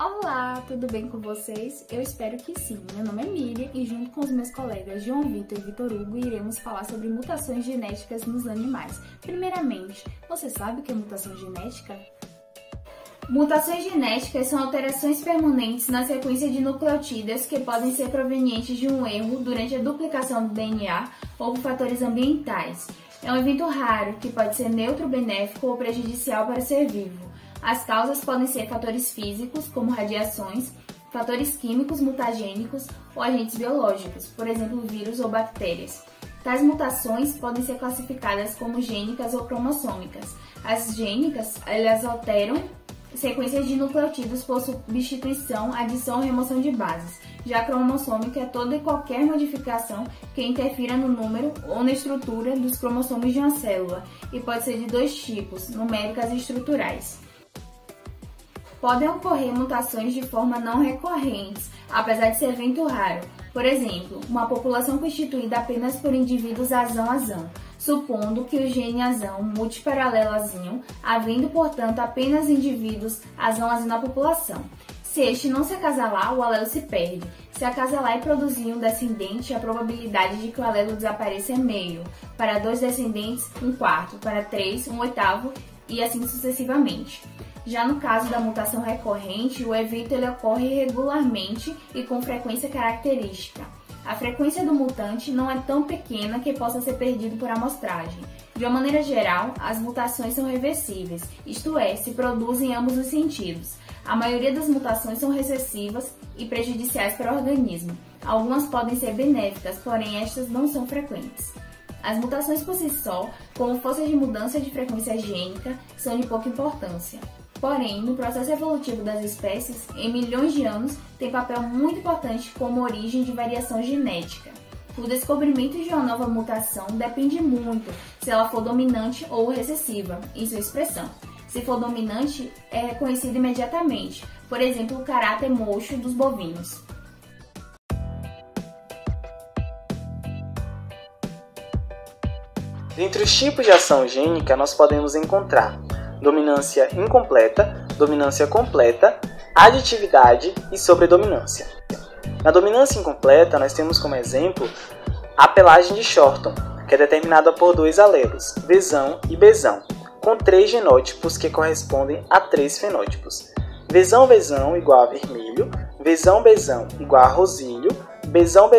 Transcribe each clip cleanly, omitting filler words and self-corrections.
Olá, tudo bem com vocês? Eu espero que sim. Meu nome é Miriam e junto com os meus colegas João Vitor e Vitor Hugo iremos falar sobre mutações genéticas nos animais. Primeiramente, você sabe o que é mutação genética? Mutações genéticas são alterações permanentes na sequência de nucleotídeos que podem ser provenientes de um erro durante a duplicação do DNA ou por fatores ambientais. É um evento raro que pode ser neutro, benéfico ou prejudicial para o ser vivo. As causas podem ser fatores físicos, como radiações, fatores químicos mutagênicos ou agentes biológicos, por exemplo, vírus ou bactérias. Tais mutações podem ser classificadas como gênicas ou cromossômicas. As gênicas, elas alteram sequências de nucleotídeos por substituição, adição ou remoção de bases. Já a cromossômica é toda e qualquer modificação que interfira no número ou na estrutura dos cromossomos de uma célula e pode ser de dois tipos, numéricas e estruturais. Podem ocorrer mutações de forma não recorrentes, apesar de ser evento raro. Por exemplo, uma população constituída apenas por indivíduos azão-azão, supondo que o gene azão mute para alelo azinho, havendo, portanto, apenas indivíduos azão-azão na população. Se este não se acasalar, o alelo se perde. Se acasalar e produzir um descendente, a probabilidade de que o alelo desapareça é meio. Para 2 descendentes, 1/4. Para 3, 1/8 e assim sucessivamente. Já no caso da mutação recorrente, o evento ocorre regularmente e com frequência característica. A frequência do mutante não é tão pequena que possa ser perdido por amostragem. De uma maneira geral, as mutações são reversíveis, isto é, se produzem em ambos os sentidos. A maioria das mutações são recessivas e prejudiciais para o organismo. Algumas podem ser benéficas, porém estas não são frequentes. As mutações por si só, como força de mudança de frequência gênica, são de pouca importância. Porém, no processo evolutivo das espécies, em milhões de anos, tem papel muito importante como origem de variação genética. O descobrimento de uma nova mutação depende muito se ela for dominante ou recessiva em sua expressão. Se for dominante, é reconhecido imediatamente, por exemplo, o caráter mocho dos bovinos. Entre os tipos de ação gênica, nós podemos encontrar dominância incompleta, dominância completa, aditividade e sobredominância. Na dominância incompleta, nós temos como exemplo a pelagem de Shorton, que é determinada por 2 alelos, Vzão e Bzão, com 3 genótipos que correspondem a 3 fenótipos. Vzão igual a vermelho, Vzão igual a rosilho, Bzão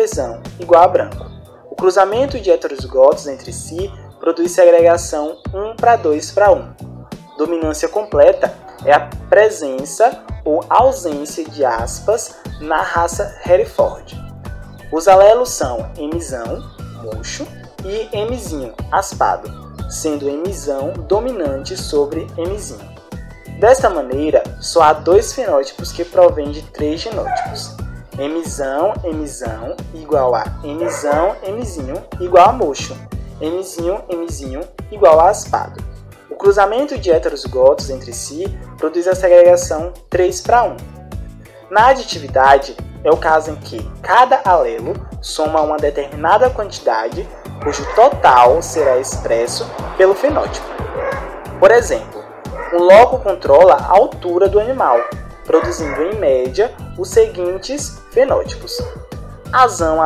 igual a branco. O cruzamento de heterozigotos entre si produz segregação 1:2:1. Dominância completa é a presença ou ausência de aspas na raça Hereford. Os alelos são Mzão, mocho, e Mzinho, aspado, sendo Mzão dominante sobre Mzinho. Desta maneira, só há 2 fenótipos que provêm de 3 genótipos. Mzão igual a Mzinho igual a mocho. Mzinho igual a aspado. O cruzamento de heterozigotos entre si produz a segregação 3:1. Na aditividade, é o caso em que cada alelo soma uma determinada quantidade, cujo total será expresso pelo fenótipo. Por exemplo, um loco controla a altura do animal, produzindo em média os seguintes fenótipos: azão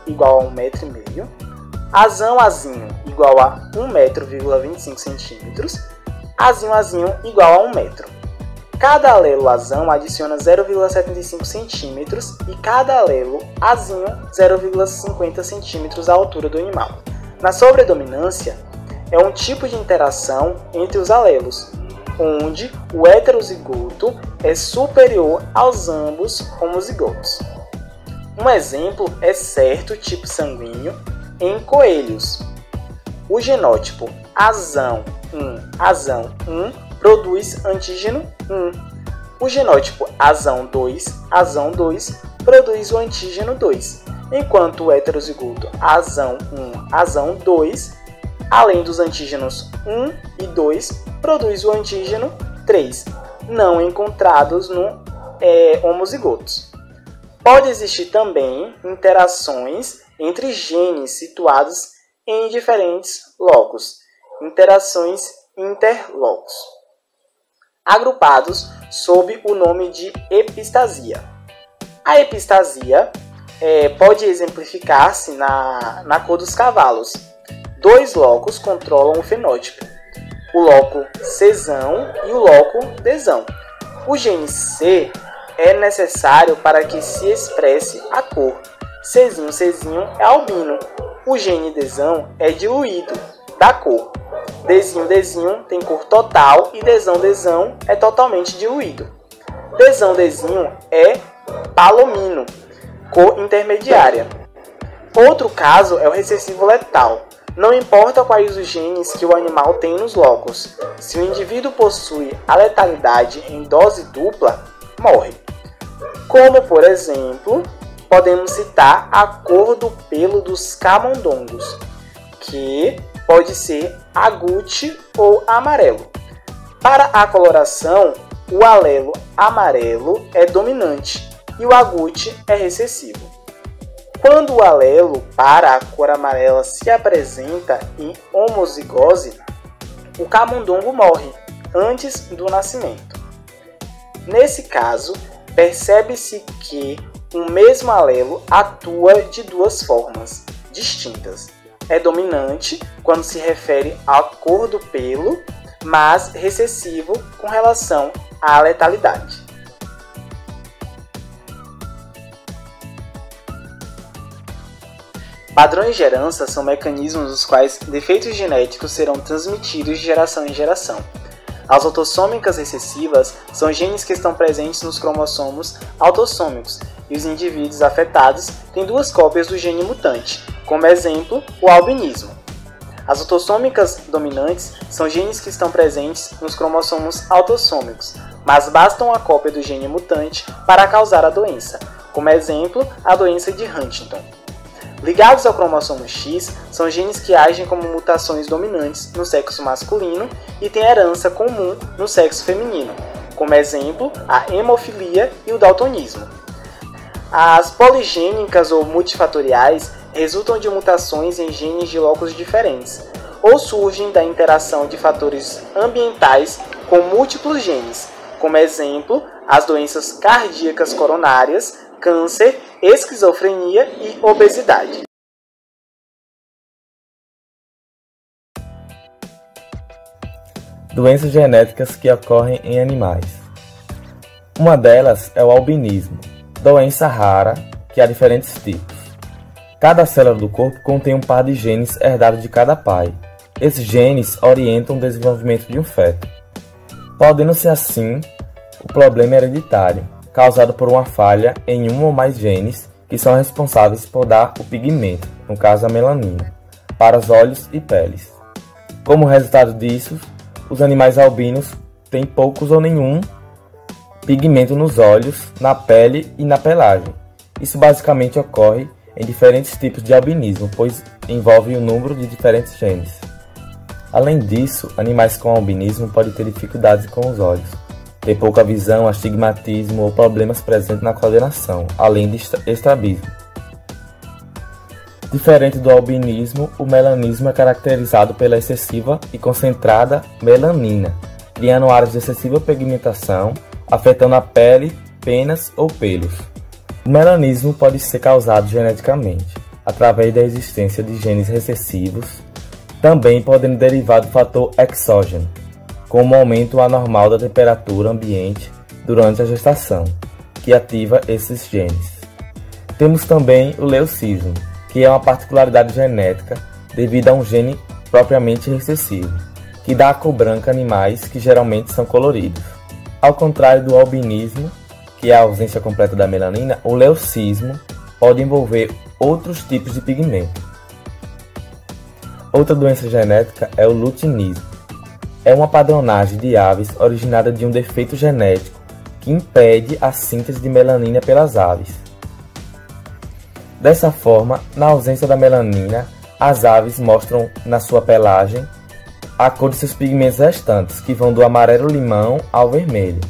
igual a 1,5 m, azinho igual a 1,25 m, azinho igual a 1 m. Cada alelo azão adiciona 0,75 cm e cada alelo azinho 0,50 cm à altura do animal. Na sobredominância, é um tipo de interação entre os alelos, onde o heterozigoto é superior aos ambos homozigotos. Um exemplo é certo tipo sanguíneo em coelhos. O genótipo azão1 produz antígeno 1. O genótipo azão2 produz o antígeno 2, enquanto o heterozigoto azão2, além dos antígenos 1 e 2, produz o antígeno 3, não encontrados no homozigotos. Pode existir também interações entre genes situados em diferentes locos, interações interlocos. agrupados sob o nome de epistasia. A epistasia pode exemplificar-se na cor dos cavalos. Dois locos controlam o fenótipo, o loco Czão e o loco Dzão. O gene C é necessário para que se expresse a cor. Czinho é albino. O gene Dzão é diluído da cor. Dzinho tem cor total e Dzão é totalmente diluído. Dzão é palomino, cor intermediária. Outro caso é o recessivo letal. Não importa quais os genes que o animal tem nos locos, se o indivíduo possui a letalidade em dose dupla, morre. Como, por exemplo, podemos citar a cor do pelo dos camundongos, que pode ser agute ou amarelo. Para a coloração, o alelo amarelo é dominante e o agute é recessivo. Quando o alelo para a cor amarela se apresenta em homozigose, o camundongo morre antes do nascimento. Nesse caso, percebe-se que o mesmo alelo atua de duas formas distintas. É dominante quando se refere à cor do pelo, mas recessivo com relação à letalidade. Padrões de herança são mecanismos nos quais defeitos genéticos serão transmitidos de geração em geração. As autossômicas recessivas são genes que estão presentes nos cromossomos autossômicos e os indivíduos afetados têm duas cópias do gene mutante, como exemplo, o albinismo. As autossômicas dominantes são genes que estão presentes nos cromossomos autossômicos, mas basta uma cópia do gene mutante para causar a doença, como exemplo, a doença de Huntington. Ligados ao cromossomo X, são genes que agem como mutações dominantes no sexo masculino e têm herança comum no sexo feminino, como exemplo, a hemofilia e o daltonismo. As poligênicas ou multifatoriais resultam de mutações em genes de locos diferentes, ou surgem da interação de fatores ambientais com múltiplos genes, como exemplo, as doenças cardíacas coronárias, câncer, esquizofrenia e obesidade. Doenças genéticas que ocorrem em animais. Uma delas é o albinismo, doença rara que há diferentes tipos. Cada célula do corpo contém um par de genes herdados de cada pai. Esses genes orientam o desenvolvimento de um feto. Podendo ser assim, o problema hereditário, causado por uma falha em um ou mais genes que são responsáveis por dar o pigmento, no caso a melanina, para os olhos e peles. Como resultado disso, os animais albinos têm poucos ou nenhum pigmento nos olhos, na pele e na pelagem. Isso basicamente ocorre em diferentes tipos de albinismo, pois envolve um número de diferentes genes. Além disso, animais com albinismo podem ter dificuldades com os olhos, ter pouca visão, astigmatismo ou problemas presentes na coordenação, além de estrabismo. Diferente do albinismo, o melanismo é caracterizado pela excessiva e concentrada melanina, criando áreas de excessiva pigmentação, afetando a pele, penas ou pelos. O melanismo pode ser causado geneticamente, através da existência de genes recessivos, também podendo derivar do fator exógeno, como o aumento anormal da temperatura ambiente durante a gestação, que ativa esses genes. Temos também o leucismo, que é uma particularidade genética devido a um gene propriamente recessivo, que dá a cor branca a animais que geralmente são coloridos. Ao contrário do albinismo, que é a ausência completa da melanina, o leucismo pode envolver outros tipos de pigmento. Outra doença genética é o lutinismo. É uma padronagem de aves originada de um defeito genético que impede a síntese de melanina pelas aves. Dessa forma, na ausência da melanina, as aves mostram na sua pelagem a cor de seus pigmentos restantes, que vão do amarelo-limão ao vermelho.